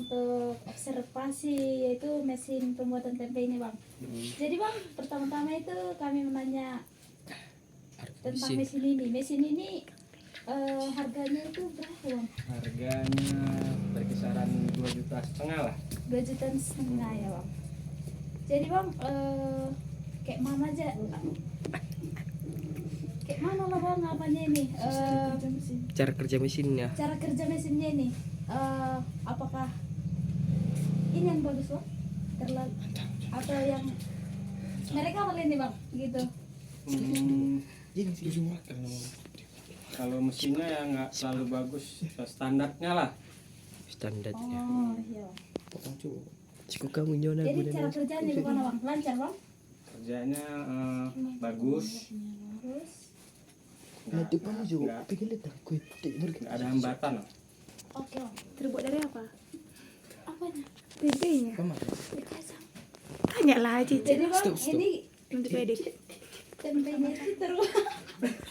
untuk observasi, yaitu mesin pembuatan tempe ini bang. Jadi bang, pertama-tama itu kami menanya tentang mesin ini. Mesin ini harganya itu berapa bang? Harganya berkisaran 2,5 juta lah. 2,5 juta ya bang. Jadi bang, kayak mana aja? Kayak mana lah bang apanya ini? Cara kerja mesinnya. Cara kerja mesinnya ini, apakah ini yang bagus bang? Terlalu atau yang mereka apa ini bang? Gitu. Kalau mesinnya ya nggak selalu bagus, standarnya lah. Standarnya. Oh iya. Cukup kamu nyona. Jadi cara kerjanya gimana bang? Lancar bang? Kerjanya bagus, Terus Nanti pun juga nggak pikir lihat kue nggak ada hambatan lah. oke bang. Terbuat dari apa? Apanya? Tempenya. Kacang. Tanya lah Cici. Jadi bang, ini Untuk edit. tempenya itu terus